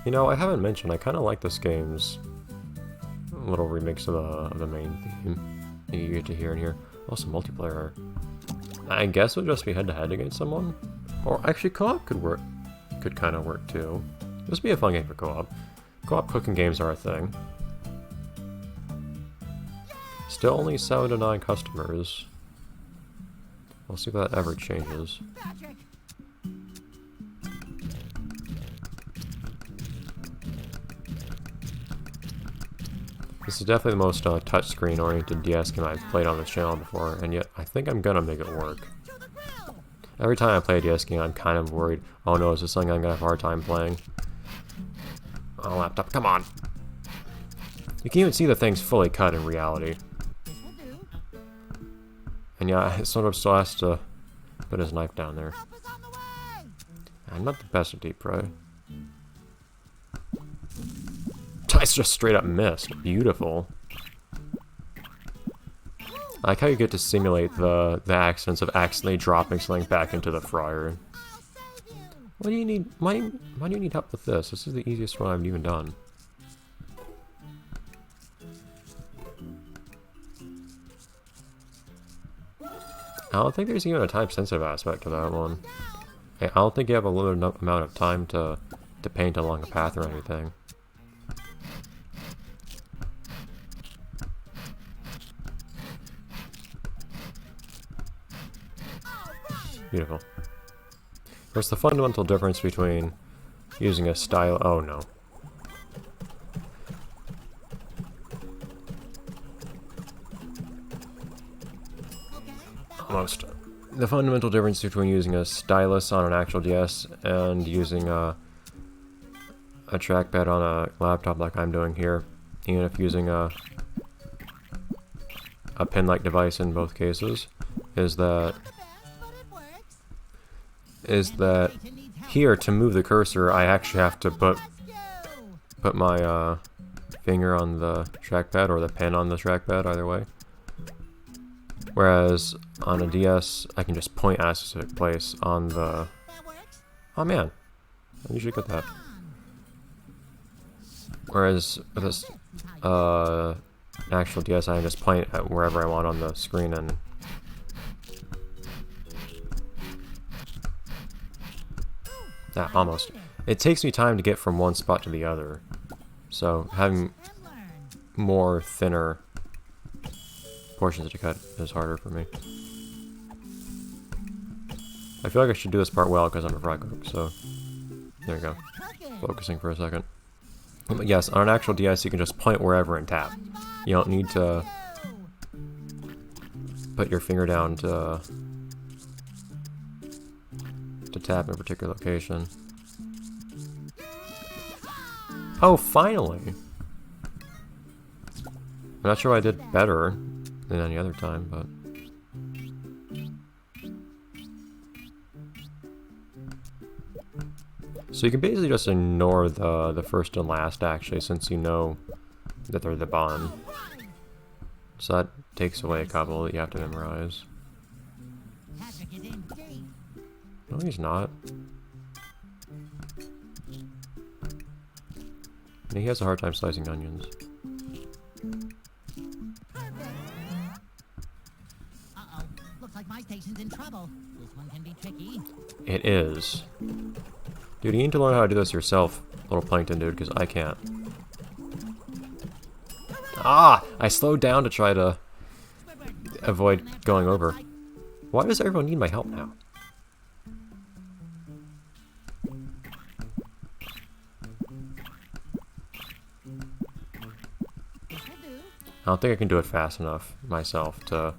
You know, I haven't mentioned, I kind of like this game's little remix of the main theme you get to hear in here. Also, multiplayer. I guess it would just be head-to-head against someone. Or actually, co-op could work. Could kind of work too. This would be a fun game for co-op. Co-op cooking games are a thing. Still only 7 to 9 customers. We'll see if that ever changes. This is definitely the most touchscreen oriented DS game I've played on this channel before, and yet I think I'm gonna make it work. Every time I play a DS game, I'm kind of worried, oh no, is this something I'm gonna have a hard time playing? Oh, laptop, come on! You can even see the things fully cut in reality. And yeah, it sort of still has to put his knife down there. I'm not the best at deep fry. I just straight up missed. Beautiful. I like how you get to simulate the accidents of accidentally dropping something back into the fryer. What do you need? Why do you need help with this? This is the easiest one I've even done. I don't think there's even a time-sensitive aspect to that one. I don't think you have a limited amount of time to paint along a path or anything. Beautiful. What's the fundamental difference between using a style? Oh no. Almost. The fundamental difference between using a stylus on an actual DS and using a trackpad on a laptop like I'm doing here, even if using a pin-like device in both cases, is that here, to move the cursor, I actually have to put my finger on the trackpad or the pen on the trackpad, either way. Whereas on a DS, I can just point at a specific place on the... Oh man, I usually get that. Whereas with this actual DS, I can just point at wherever I want on the screen and... Ah, almost. It takes me time to get from one spot to the other. So having more thinner portions to cut is harder for me. I feel like I should do this part well because I'm a fry cook, so there you go. Focusing for a second. But yes, on an actual DS you can just point wherever and tap. You don't need to put your finger down to tap in a particular location. Oh, finally! I'm not sure I did better than any other time, but... So you can basically just ignore the first and last, actually, since you know that they're the bond. So that takes away a couple that you have to memorize. No, he's not. And he has a hard time slicing onions. Uh-oh. Looks like my station's in trouble. This one can be tricky. It is. Dude, you need to learn how to do this yourself, little plankton dude, because I can't. Ah! I slowed down to try to avoid going over. Why does everyone need my help now? I don't think I can do it fast enough myself to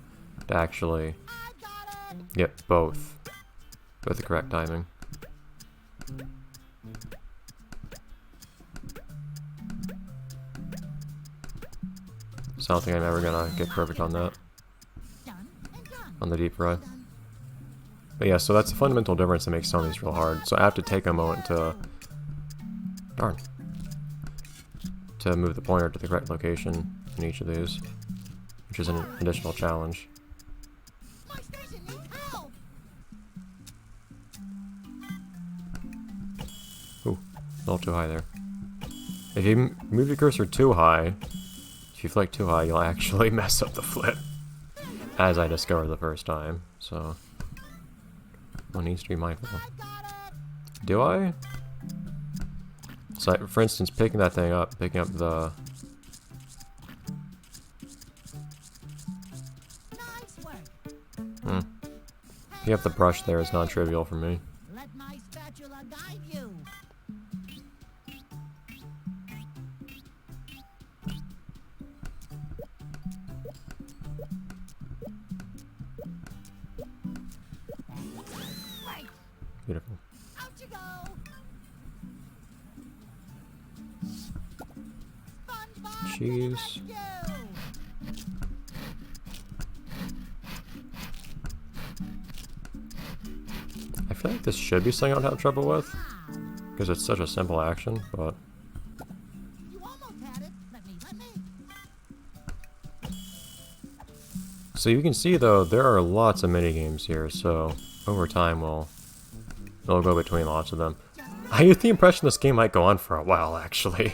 actually get both with the correct timing. So I don't think I'm ever gonna get perfect on that. On the deep fry. But yeah, so that's the fundamental difference that makes some of these real hard. So I have to take a moment to... Darn. To move the pointer to the correct location in each of these, which is an additional challenge. Ooh, a little too high there. If you move your cursor too high, if you flick too high, you'll actually mess up the flip. As I discovered the first time, so one needs to be mindful. Do I? So, for instance, picking that thing up, picking up the... Picking up the brush there is non-trivial for me. Let my spatula guide you. Beautiful. Out you go. Spongebob, Cheese. you. I feel like this should be something I don't have trouble with, because it's such a simple action, but... You almost had it. Let me. So you can see, though, there are lots of minigames here, so over time we'll go between lots of them. I get the impression this game might go on for a while, actually.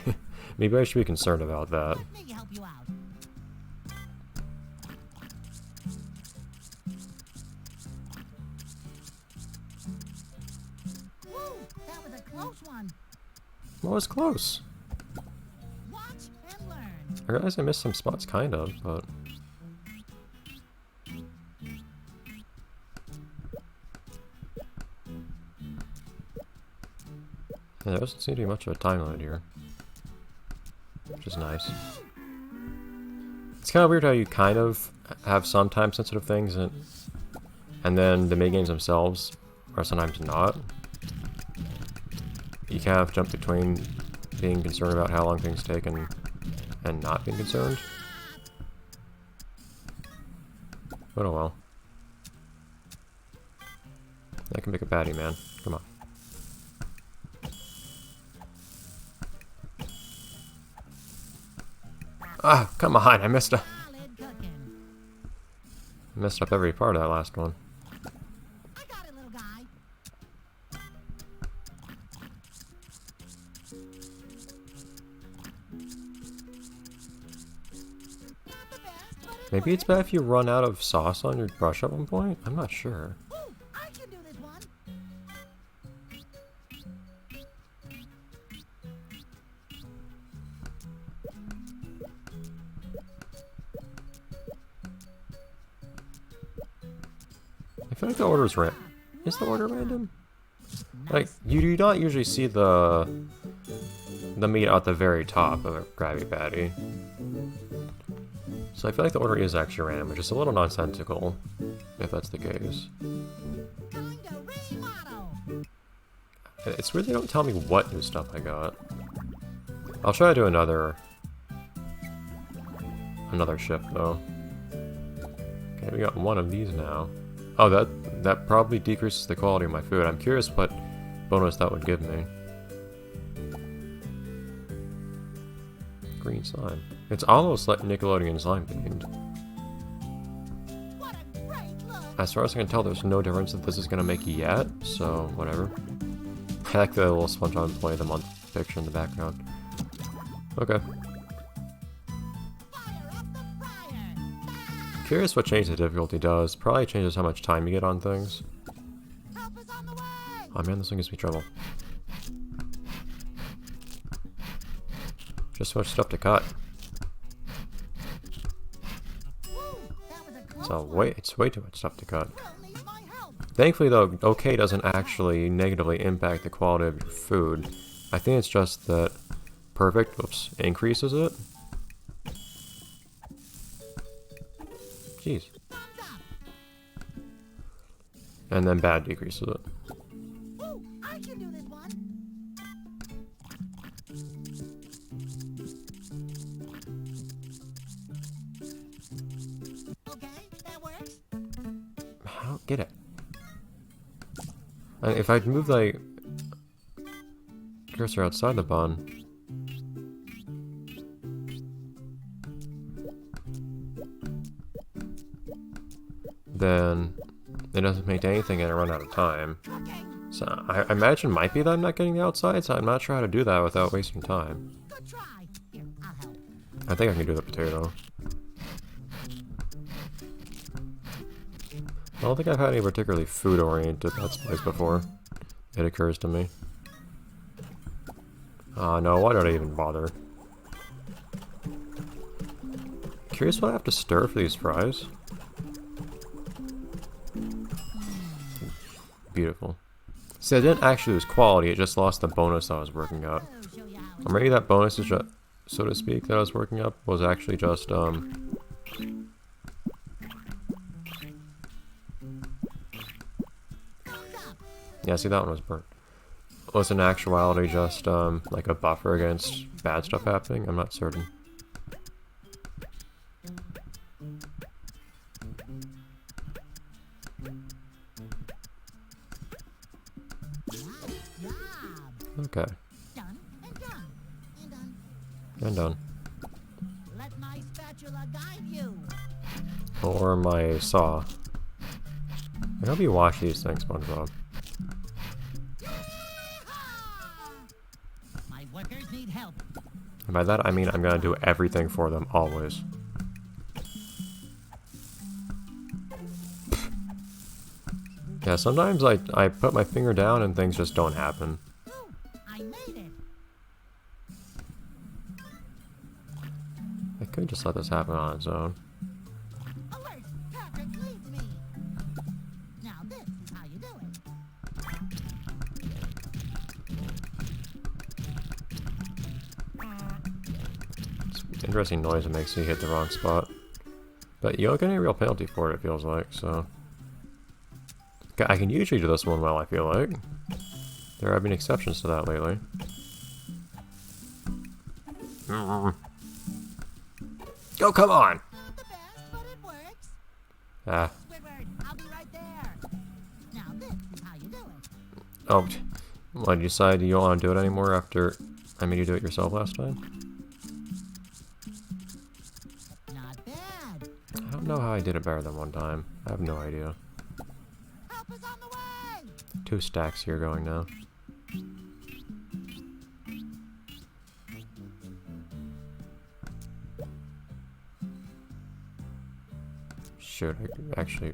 Maybe I should be concerned about that. Let me help you out. Woo, that was a close one. Well, it's close. Watch and learn. I realize I missed some spots, kind of, but... Yeah, there doesn't seem to be much of a time limit here. Which is nice. It's kind of weird how you kind of have some time-sensitive things, and then the minigames themselves are sometimes not. You kind of jump between being concerned about how long things take and not being concerned. But oh well. I can make a baddie, man. Come on. Ah, come on, I missed Solid cooking. messed up every part of that last one. I got it, little guy. Not the best, but it Maybe it's works. bad if you run out of sauce on your brush at one point? I'm not sure. Ooh, I can do this one. I feel like the order is random. Is the order random? Like, you do not usually see the meat at the very top of a Krabby Patty. So I feel like the order is actually random, which is a little nonsensical, if that's the case. Going to remodel. It's weird they don't tell me what new stuff I got. I'll try to do another shift, though. Okay, we got one of these now. Oh, that probably decreases the quality of my food. I'm curious what bonus that would give me. Green slime. It's almost like Nickelodeon slime themed. What a great look. As far as I can tell, there's no difference that this is gonna make yet, so whatever. I like the little Spongebob Employee of the Month picture in the background. Okay. Fire up the fryer. Curious what change the difficulty does. Probably changes how much time you get on things. Help is on the way. Oh man, this one gives me trouble. Just so much stuff to cut. Woo, that was a close So one. it's way too much stuff to cut. Will need my help. Thankfully though, OK doesn't actually negatively impact the quality of your food. I think it's just that perfect, increases it. Jeez. Thumbs up. And then bad decreases it. Woo, I can do this one. Okay, that works. I don't get it. And if I'd move the cursor outside the bun, then it doesn't make anything and I run out of time. Cooking. So I imagine might be that I'm not getting the outside, so I'm not sure how to do that without wasting time. Good try. Here, I'll help. I think I can do the potato. I don't think I've had any particularly food-oriented Let's Plays before. It occurs to me. No, why did I even bother? Curious what I have to stir for these fries. Beautiful. See, I didn't actually lose quality, it just lost the bonus I was working up. I'll show you how Or maybe that bonus is just, so to speak, that I was working up was actually just, yeah, see, that one was burnt. Was in actuality just, like a buffer against bad stuff happening? I'm not certain. job. Okay, Done and done and done. and done. Let my spatula guide you. Or my saw. I hope you wash these things, Spongebob. My workers need help. And by that I mean I'm gonna do everything for them, always. Yeah, sometimes I put my finger down and things just don't happen. Ooh, I made it. I could just let this happen on its own. Alert! Patrick needs me. Now this is how you do it. It's interesting noise it makes you hit the wrong spot. But you don't get any real penalty for it, it feels like, so... Okay, I can usually do this one well, I feel like. There have been exceptions to that lately. Oh, come on! Not the best, but it works. Ah. Squidward, I'll be right there. Now this is how you do it. Oh, well, you decide you don't want to do it anymore after I made you do it yourself last time? Not bad. I don't know how I did it better than one time. I have no idea. Help is on the way. 2 stacks here going now. Shoot, I actually...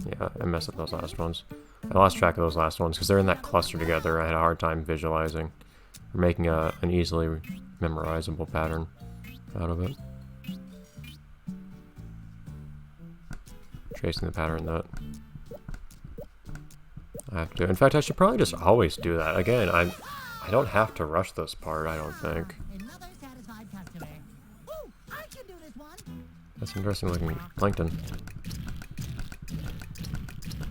Yeah, I messed up those last ones. I lost track of those last ones because they're in that cluster together. I had a hard time visualizing or making an easily memorizable pattern out of it. Tracing the pattern that I have to do. In fact, I should probably just always do that. Again, I don't have to rush this part, I don't think. Another satisfied customer. Ooh, I can do this one. That's interesting looking plankton.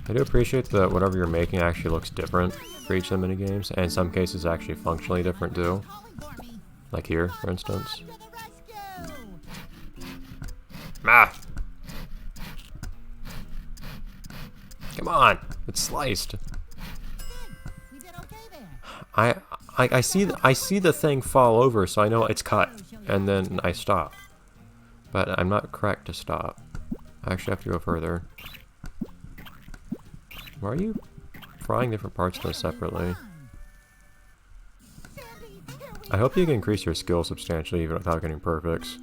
I do appreciate that whatever you're making actually looks different for each of the minigames, and in some cases actually functionally different too. Calling for me. Like here, for instance. To the rescue. Ah! Come on! It's sliced! We did okay there. I see the thing fall over, so I know it's cut, and then I stop. But I'm not correct to stop. I actually have to go further. Why are you frying different parts of this separately? Sandy, here we I hope you can increase your skill substantially even without getting perfects.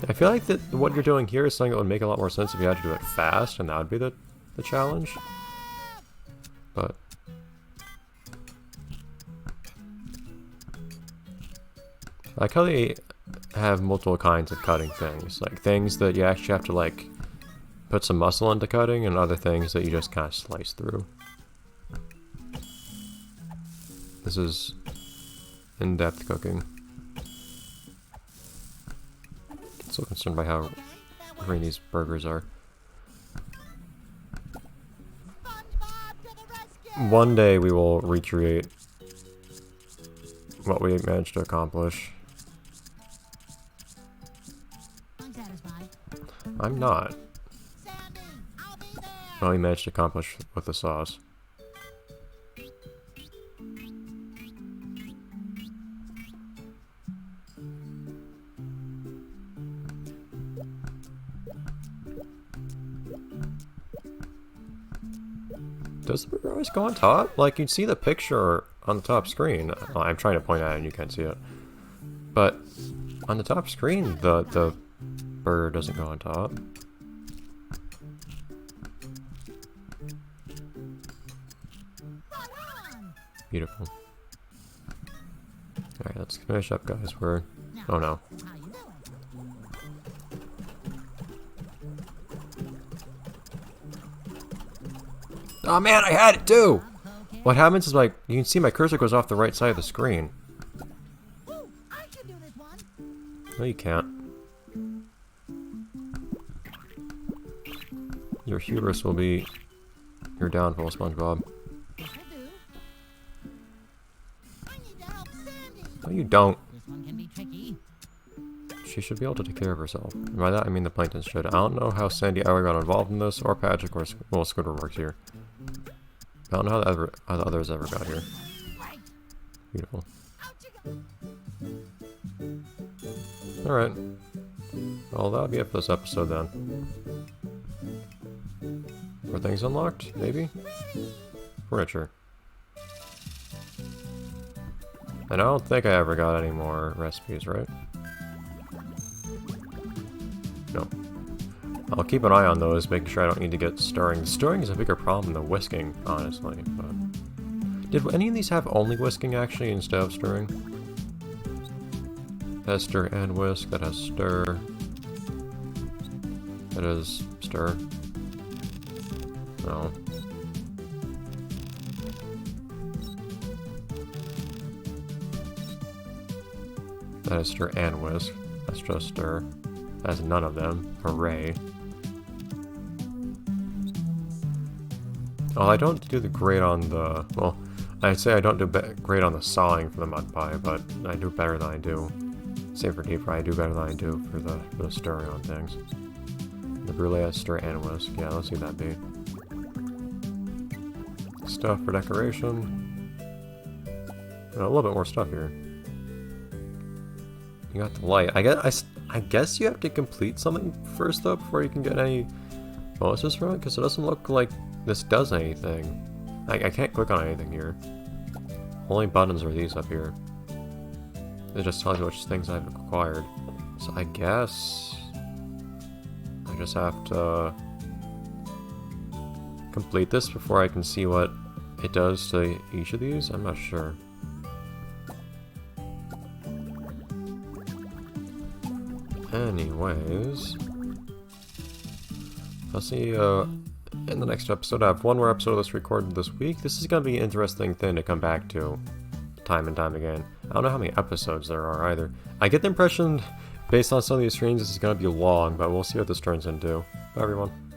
I feel like that what you're doing here is something that would make a lot more sense if you had to do it fast, and that would be the challenge. But I like how they have multiple kinds of cutting things. Like things that you actually have to like put some muscle into cutting, and other things that you just kind of slice through. This is in-depth cooking. So concerned by how green these burgers are. Spongebob to the rescue. One day we will recreate what we managed to accomplish. I'm satisfied. I'm not. Sandy, I'll be there. What we managed to accomplish with the sauce. Does the burger always go on top? Like, you'd see the picture on the top screen. Oh, I'm trying to point at it and you can't see it. But on the top screen, the burger doesn't go on top. Beautiful. Alright, let's finish up, guys. We're... Oh no. Oh man, I had it too! What happens is, like, you can see my cursor goes off the right side of the screen. No, you can't. Your hubris will be your downfall, Spongebob. No, you don't. She should be able to take care of herself. And by that, I mean the plankton should. I don't know how Sandy ever got involved in this, or Patrick, or well, Squidward works here. I don't know how the others ever got here. Beautiful. Alright. Well, that'll be it for this episode then. Were things unlocked? Maybe? Furniture. And I don't think I ever got any more recipes, right? No. I'll keep an eye on those, making sure I don't need to get stirring. Stirring is a bigger problem than whisking, honestly. But did any of these have only whisking, actually, instead of stirring? That has stir and whisk. That has stir. That is stir. No. That is stir and whisk. That's just stir. That has none of them. Hooray. Well, I don't do the great on the... Well, I'd say I don't do great on the sawing for the mud pie, but I do better than I do. Same for deep fry, I do better than I do for the stirring on things. The brulee has stir and whisk. Yeah, let's see that be. Stuff for decoration. And a little bit more stuff here. You got the light. I guess you have to complete something first though before you can get any bonuses from it, because it doesn't look like this does anything. I can't click on anything here. Only buttons are these up here. It just tells you which things I've acquired. So I guess I just have to complete this before I can see what it does to each of these? I'm not sure. Anyways, I'll see you in the next episode. I have one more episode of this recorded this week. This is going to be an interesting thing to come back to time and time again. I don't know how many episodes there are either. I get the impression, based on some of these streams, this is going to be long, but we'll see what this turns into. Bye everyone.